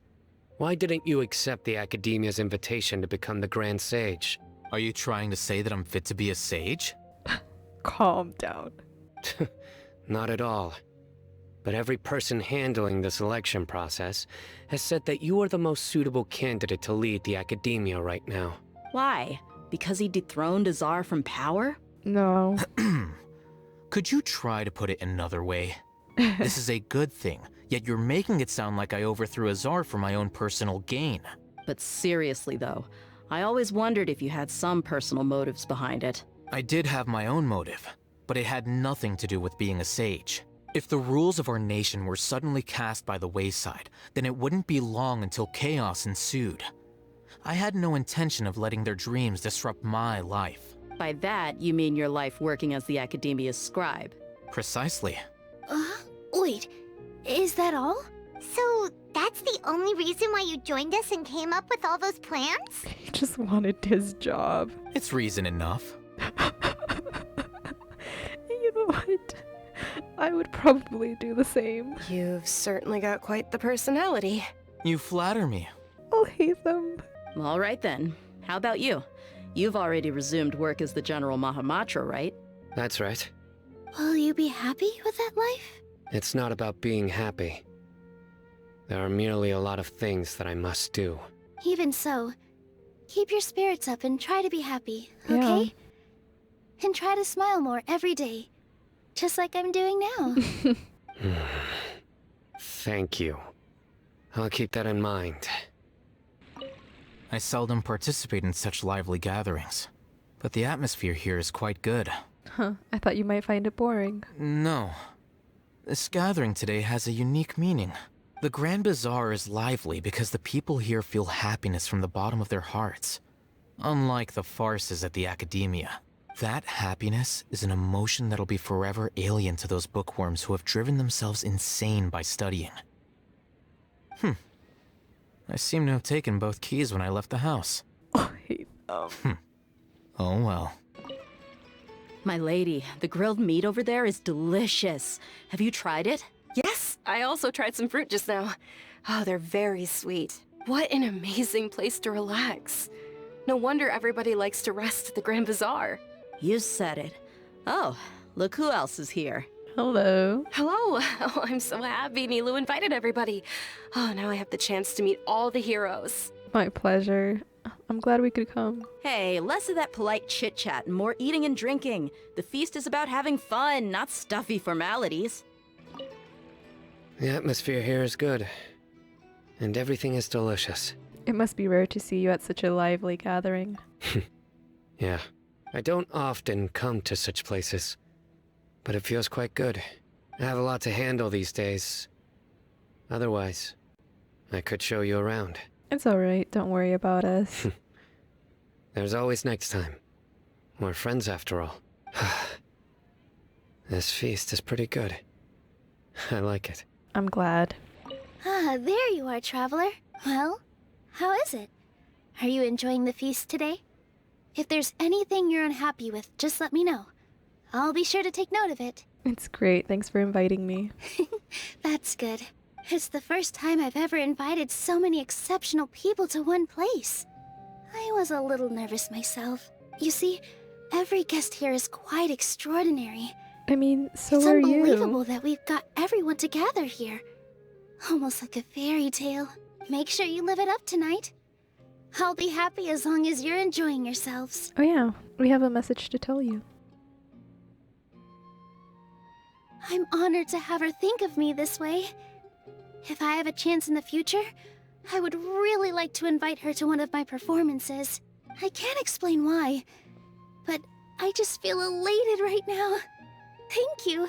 why didn't you accept the Academia's invitation to become the Grand Sage? Are you trying to say that I'm fit to be a sage? Calm down. Not at all. But every person handling the selection process has said that you are the most suitable candidate to lead the Academia right now. Why? Because he dethroned Azar from power? No. Could you try to put it another way? This is a good thing, yet you're making it sound like I overthrew Azar for my own personal gain. But seriously though, I always wondered if you had some personal motives behind it. I did have my own motive, but it had nothing to do with being a sage. If the rules of our nation were suddenly cast by the wayside, then it wouldn't be long until chaos ensued. I had no intention of letting their dreams disrupt my life. By that, you mean your life working as the Academia's scribe? Precisely. Wait, is that all? So that's the only reason why you joined us and came up with all those plans? He just wanted his job. It's reason enough. You know what? I would probably do the same. You've certainly got quite the personality. You flatter me. I'll hate them. All right then. How about you? You've already resumed work as the General Mahamatra, right? That's right. Will you be happy with that life? It's not about being happy. There are merely a lot of things that I must do. Even so, keep your spirits up and try to be happy, okay? Yeah. And try to smile more every day. Just like I'm doing now. Thank you. I'll keep that in mind. I seldom participate in such lively gatherings, but the atmosphere here is quite good. Huh, I thought you might find it boring. No. This gathering today has a unique meaning. The Grand Bazaar is lively because the people here feel happiness from the bottom of their hearts. Unlike the farces at the Academia. That happiness is an emotion that'll be forever alien to those bookworms who have driven themselves insane by studying. I seem to have taken both keys when I left the house. I hate them. Oh well. My lady, the grilled meat over there is delicious. Have you tried it? Yes, I also tried some fruit just now. Oh, they're very sweet. What an amazing place to relax. No wonder everybody likes to rest at the Grand Bazaar. You said it. Oh, look who else is here. Hello. Hello. Oh, I'm so happy Nilu invited everybody. Oh, now I have the chance to meet all the heroes. My pleasure. I'm glad we could come. Hey, less of that polite chit-chat and more eating and drinking. The feast is about having fun, not stuffy formalities. The atmosphere here is good, and everything is delicious. It must be rare to see you at such a lively gathering. Yeah, I don't often come to such places, but it feels quite good. I have a lot to handle these days. Otherwise, I could show you around. It's alright, don't worry about us. There's always next time. We're friends after all. This feast is pretty good. I like it. I'm glad. Ah, there you are, traveler. Well, how is it? Are you enjoying the feast today? If there's anything you're unhappy with, just let me know. I'll be sure to take note of it. It's great, thanks for inviting me. That's good. It's the first time I've ever invited so many exceptional people to one place. I was a little nervous myself. You see, every guest here is quite extraordinary. I mean, so It's are unbelievable you. that we've got everyone together here. Almost like a fairy tale. Make sure you live it up tonight. I'll be happy as long as you're enjoying yourselves. Oh yeah, we have a message to tell you. I'm honored to have her think of me this way. If I have a chance in the future, I would really like to invite her to one of my performances. I can't explain why, but I just feel elated right now. Thank you.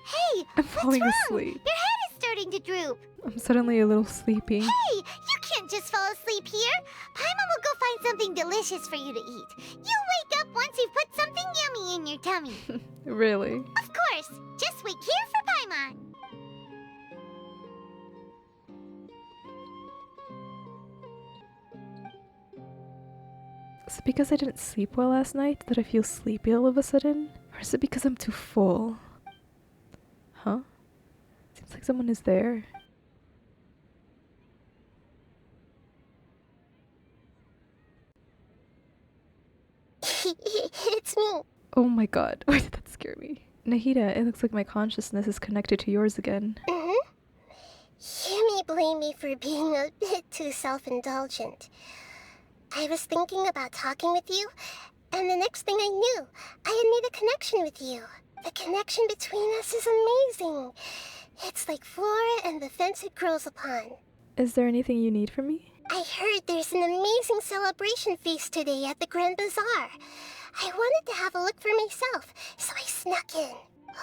Hey, I'm what's falling wrong? asleep. Your head is starting to droop. I'm suddenly a little sleepy. Hey, you can't just fall asleep here. Paimon will go find something delicious for you to eat. You'll wake up once you've put something yummy in your tummy. Really? Of course. Just wait here for Paimon. Is it because I didn't sleep well last night that I feel sleepy all of a sudden? Or is it because I'm too full? Huh? Seems like someone is there. It's me. Oh my god, why did that scare me? Nahida, it looks like my consciousness is connected to yours again. You may blame me for being a bit too self-indulgent. I was thinking about talking with you, and the next thing I knew, I had made a connection with you. The connection between us is amazing. It's like flora and the fence it grows upon. Is there anything you need from me? I heard there's an amazing celebration feast today at the Grand Bazaar. I wanted to have a look for myself, so I snuck in.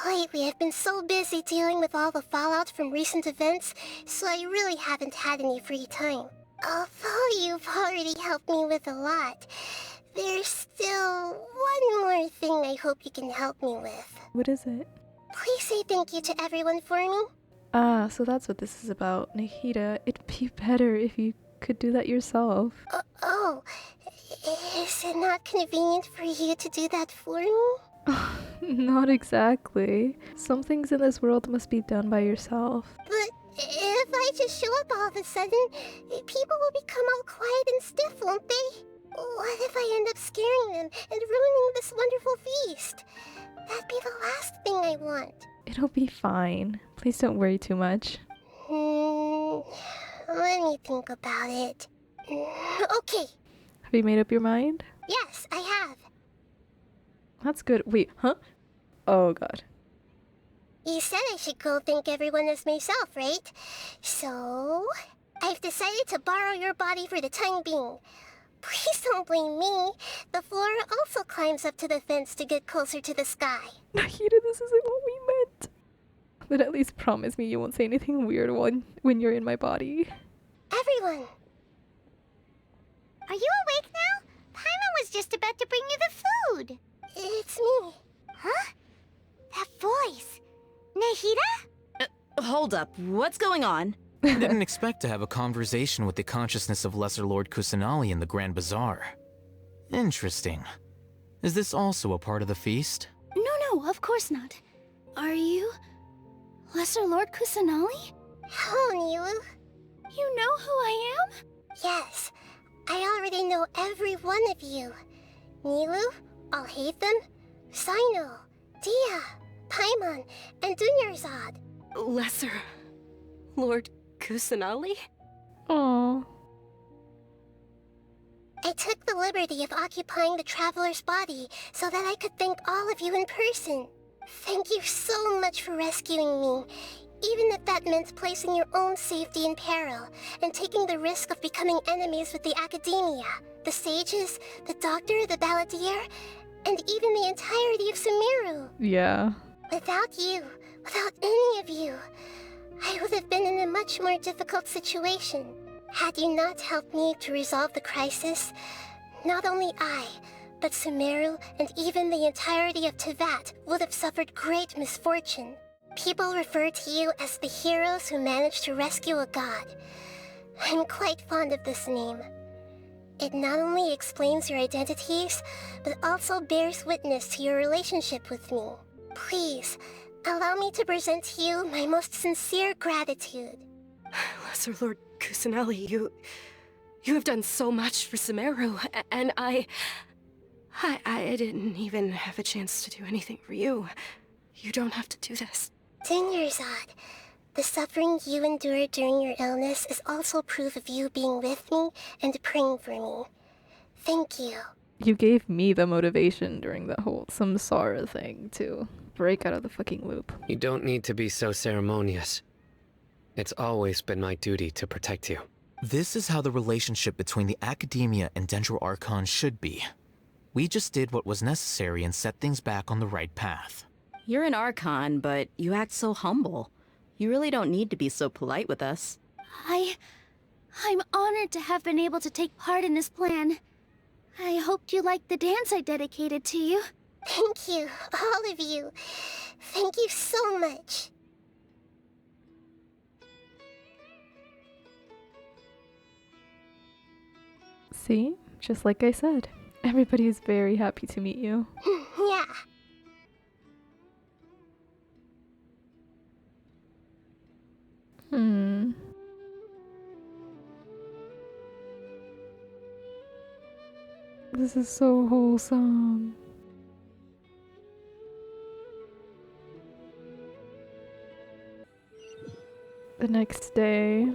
Lately, I've been so busy dealing with all the fallout from recent events, so I really haven't had any free time. Although you've already helped me with a lot, there's still one more thing I hope you can help me with. What is it? Please say thank you to everyone for me. Ah, so that's what this is about. Nahida, it'd be better if you could do that yourself. Is it not convenient for you to do that for me? Not exactly. Some things in this world must be done by yourself. But if I just show up all of a sudden, people will become all quiet and stiff, won't they? What if I end up scaring them and ruining this wonderful feast? That'd be the last thing I want. It'll be fine. Please don't worry too much. Let me think about it. Okay. Have you made up your mind? Yes, I have. That's good. Wait, huh? Oh god. You said I should go thank everyone as myself, right? So, I've decided to borrow your body for the time being. Please don't blame me. The flora also climbs up to the fence to get closer to the sky. Nahida, this isn't what we meant. But at least promise me you won't say anything weird when you're in my body. Everyone! Are you awake now? Paimon was just about to bring you the food. It's me. Huh? That voice. Nahida? Hold up, what's going on? I didn't expect to have a conversation with the consciousness of Lesser Lord Kusanali in the Grand Bazaar. Interesting. Is this also a part of the feast? No, of course not. Are you Lesser Lord Kusanali? Hello, Nilu. You know who I am? Yes, I already know every one of you. Nilu, Alhaitham, Sino, Dia, Paimon, and Dunyarzad. Lesser Lord Kusanali? Aww. I took the liberty of occupying the traveler's body so that I could thank all of you in person. Thank you so much for rescuing me, even if that meant placing your own safety in peril and taking the risk of becoming enemies with the academia, the sages, the doctor, the balladeer, and even the entirety of Sumeru. Yeah. Without you, without any of you, I would have been in a much more difficult situation. Had you not helped me to resolve the crisis, not only I, but Sumeru and even the entirety of Tevat would have suffered great misfortune. People refer to you as the heroes who managed to rescue a god. I'm quite fond of this name. It not only explains your identities, but also bears witness to your relationship with me. Please, allow me to present to you my most sincere gratitude. Lesser Lord Kusanali, you have done so much for Sumeru, and I didn't even have a chance to do anything for you. You don't have to do this. Dingerzad, the suffering you endured during your illness is also proof of you being with me and praying for me. Thank you. You gave me the motivation during the whole samsara thing to break out of the fucking loop. You don't need to be so ceremonious. It's always been my duty to protect you. This is how the relationship between the Academia and Dendro Archon should be. We just did what was necessary and set things back on the right path. You're an Archon, but you act so humble. You really don't need to be so polite with us. I'm honored to have been able to take part in this plan. I hoped you liked the dance I dedicated to you. Thank you, all of you. Thank you so much. See? Just like I said. Everybody is very happy to meet you. Yeah. This is so wholesome. The next day,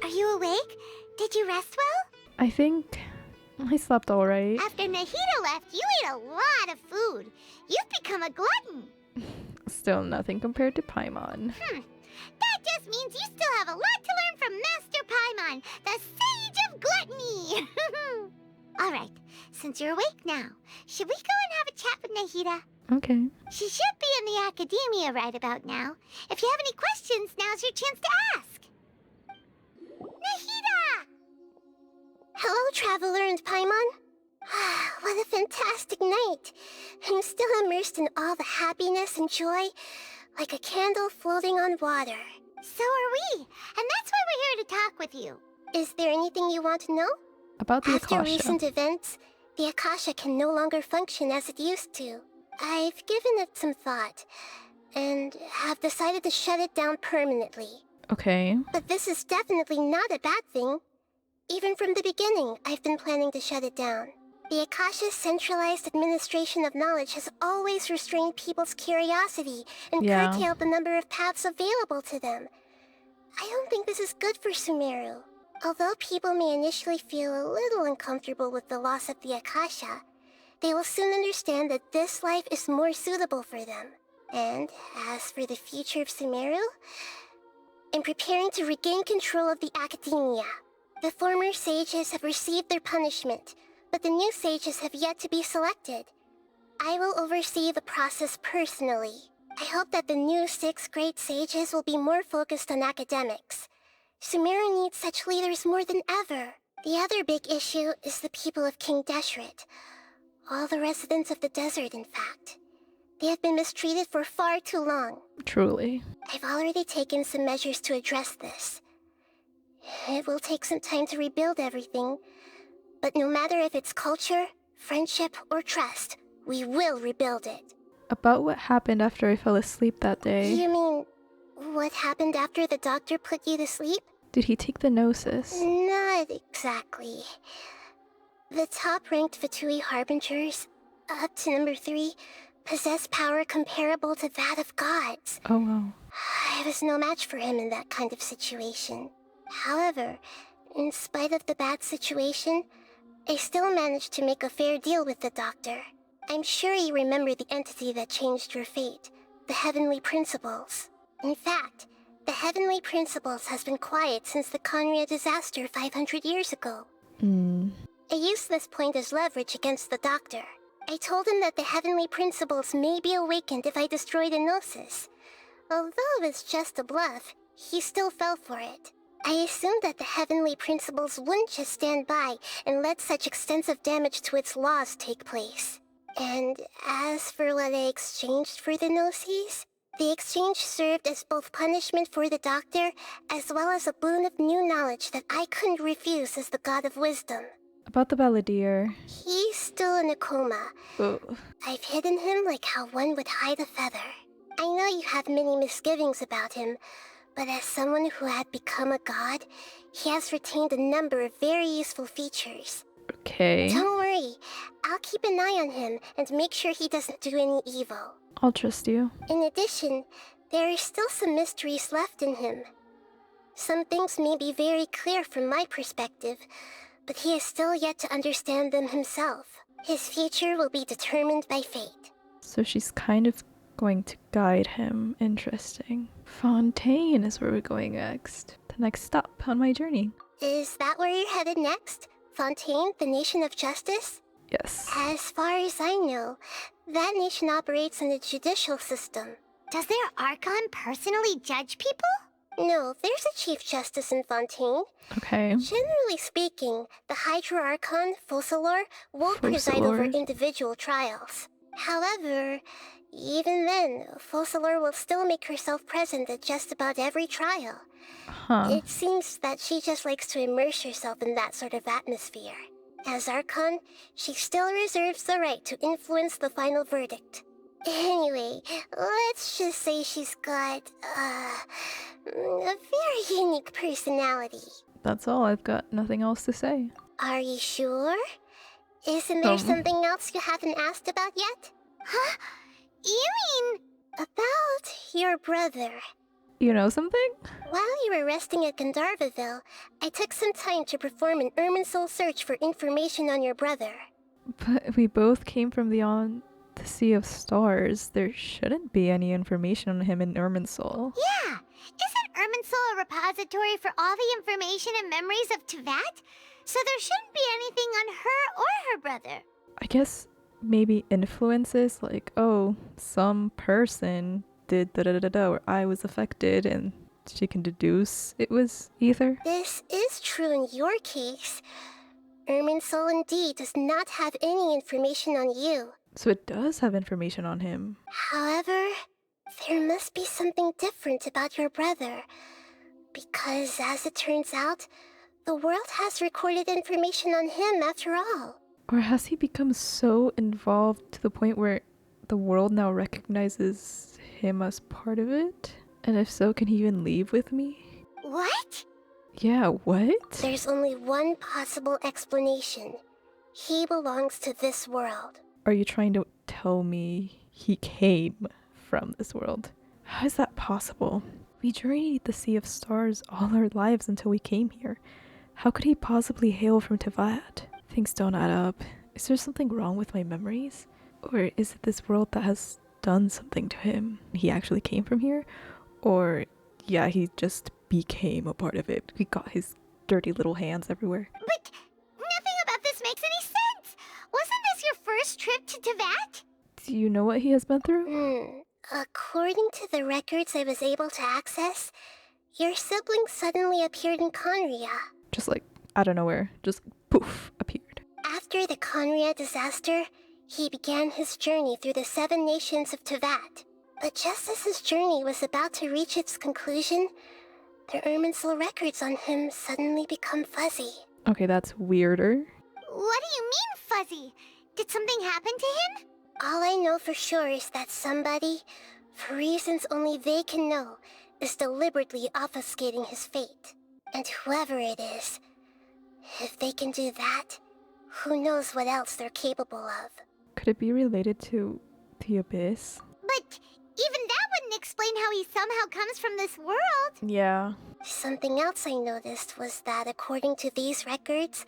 Are you awake? Did you rest well? I think I slept alright. After Nahida left, you ate a lot of food. You've become a glutton. Still nothing compared to Paimon. That just means you still have a lot to learn from Master Paimon, the Sage of Gluttony. Alright, since you're awake now, should we go and have a chat with Nahida? Okay. She should be in the Academia right about now. If you have any questions, now's your chance to ask. Nahida! Hello, Traveler and Paimon. What a fantastic night. I'm still immersed in all the happiness and joy, like a candle floating on water. So are we, and that's why we're here to talk with you. Is there anything you want to know? About the After Akasha. recent events, the Akasha can no longer function as it used to. I've given it some thought, and have decided to shut it down permanently. Okay. But this is definitely not a bad thing. Even from the beginning, I've been planning to shut it down. The Akasha's centralized administration of knowledge has always restrained people's curiosity and curtailed the number of paths available to them. I don't think this is good for Sumeru. Although people may initially feel a little uncomfortable with the loss of the Akasha, they will soon understand that this life is more suitable for them. And as for the future of Sumeru, I'm preparing to regain control of the Academia. The former sages have received their punishment, but the new sages have yet to be selected. I will oversee the process personally. I hope that the new 6 great sages will be more focused on academics. Sumeru needs such leaders more than ever. The other big issue is the people of King Deshret. All the residents of the desert, in fact. They have been mistreated for far too long. Truly. I've already taken some measures to address this. It will take some time to rebuild everything, but no matter if it's culture, friendship, or trust, we will rebuild it. About what happened after I fell asleep that day. You mean, what happened after the doctor put you to sleep? Did he take the gnosis? Not exactly. The top-ranked Fatui Harbingers, up to number 3, possess power comparable to that of gods. Oh wow. I was no match for him in that kind of situation. However, in spite of the bad situation, I still managed to make a fair deal with the doctor. I'm sure you remember the entity that changed your fate, the Heavenly Principles. In fact, the Heavenly Principles has been quiet since the Conria disaster 500 years ago. I used this point as leverage against the doctor. I told him that the Heavenly Principles may be awakened if I destroy the Gnosis. Although it's just a bluff, he still fell for it. I assumed that the Heavenly Principles wouldn't just stand by and let such extensive damage to its laws take place. And as for what I exchanged for the Gnosis, the exchange served as both punishment for the doctor, as well as a boon of new knowledge that I couldn't refuse as the God of Wisdom. About the Balladeer. He's still in a coma. Ugh. I've hidden him like how one would hide a feather. I know you have many misgivings about him, But as someone who had become a god, he has retained a number of very useful features. Okay. Don't worry, I'll keep an eye on him and make sure he doesn't do any evil. I'll trust you. In addition, there are still some mysteries left in him. Some things may be very clear from my perspective, but he is still yet to understand them himself. His future will be determined by fate. So she's kind of going to guide him. Interesting. Fontaine is where we're going next. The next stop on my journey. Is that where you're headed next? Fontaine, the nation of justice? Yes. As far as I know, that nation operates on a judicial system. Does their archon personally judge people? No, there's a chief justice in Fontaine. Okay. Generally speaking, the Hydra Archon, Focalor, won't preside over individual trials. However, even then, Focalor will still make herself present at just about every trial. It seems that she just likes to immerse herself in that sort of atmosphere. As Archon, she still reserves the right to influence the final verdict. Anyway, let's just say she's got, a very unique personality. That's all. I've got nothing else to say. Are you sure? Isn't there something else you haven't asked about yet? Huh? You mean... About your brother. You know something? While you were resting at Gandharvaville, I took some time to perform an Irminsul search for information on your brother. But we both came from beyond the Sea of Stars. There shouldn't be any information on him in Irminsul. Yeah! Isn't Irminsul a repository for all the information and memories of Teyvat? So there shouldn't be anything on her or her brother. I guess maybe influences, like, oh, some person did da-da-da-da, or I was affected, and she can deduce it was either. This is true in your case. Irminsul indeed does not have any information on you. So it does have information on him. However, there must be something different about your brother. Because, as it turns out, the world has recorded information on him after all. Or has he become so involved to the point where the world now recognizes him as part of it? And if so, can he even leave with me? What? Yeah, what? There's only one possible explanation. He belongs to this world. Are you trying to tell me he came from this world? How is that possible? We journeyed the Sea of Stars all our lives until we came here. How could he possibly hail from Teyvat? Things don't add up. Is there something wrong with my memories? Or is it this world that has done something to him? He actually came from here? Or, yeah, he just became a part of it. He got his dirty little hands everywhere. But nothing about this makes any sense! Wasn't this your first trip to Teyvat? Do you know what he has been through? According to the records I was able to access, your sibling suddenly appeared in Conria. Just like, out of nowhere. Just poof, appeared. After the Conria disaster, he began his journey through the 7 nations of Teyvat. But just as his journey was about to reach its conclusion, the Irminsul records on him suddenly become fuzzy. Okay, that's weirder. What do you mean, fuzzy? Did something happen to him? All I know for sure is that somebody, for reasons only they can know, is deliberately obfuscating his fate. And whoever it is, if they can do that, who knows what else they're capable of. Could it be related to the Abyss? But even that wouldn't explain how he somehow comes from this world. Yeah. Something else I noticed was that according to these records,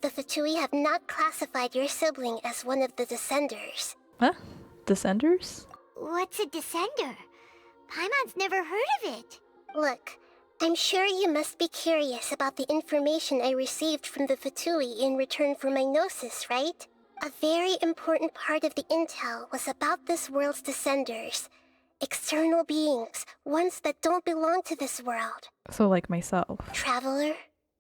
the Fatui have not classified your sibling as one of the Descenders. Huh? Descenders? What's a Descender? Paimon's never heard of it. Look, I'm sure you must be curious about the information I received from the Fatui in return for my gnosis, right? A very important part of the intel was about this world's Descenders. External beings, ones that don't belong to this world. So like myself. Traveler,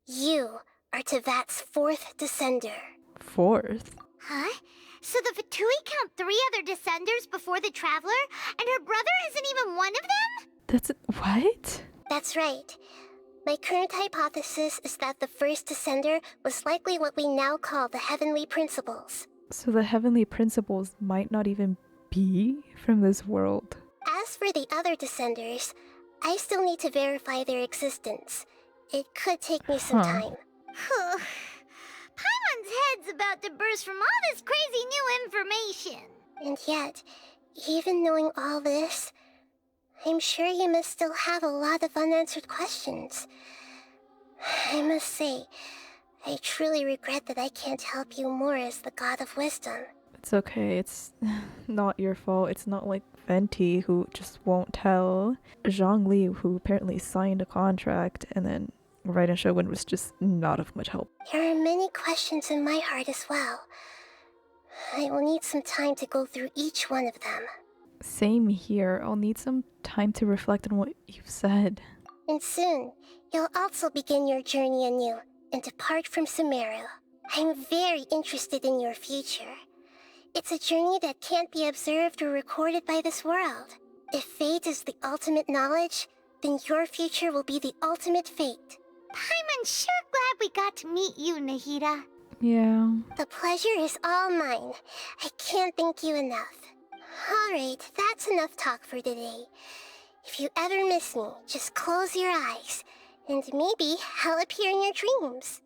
you are Teyvat's 4th Descender. 4th? Huh? So the Fatui count 3 other Descenders before the Traveler, and her brother isn't even one of them? That's... what? That's right. My current hypothesis is that the first Descender was likely what we now call the Heavenly Principles. So the Heavenly Principles might not even be from this world. As for the other Descenders, I still need to verify their existence. It could take me some time. Paimon's head's about to burst from all this crazy new information. And yet, even knowing all this, I'm sure you must still have a lot of unanswered questions. I must say, I truly regret that I can't help you more as the God of Wisdom. It's okay, it's not your fault. It's not like Venti, who just won't tell. Zhongli, who apparently signed a contract, and then Raiden Shogun was just not of much help. There are many questions in my heart as well. I will need some time to go through each one of them. Same here. I'll need some time to reflect on what you've said. And soon, you'll also begin your journey anew and depart from Sumeru. I'm very interested in your future. It's a journey that can't be observed or recorded by this world. If fate is the ultimate knowledge, then your future will be the ultimate fate. Paimon's sure glad we got to meet you, Nahida. Yeah. The pleasure is all mine. I can't thank you enough. Alright, that's enough talk for today. If you ever miss me, just close your eyes, and maybe I'll appear in your dreams.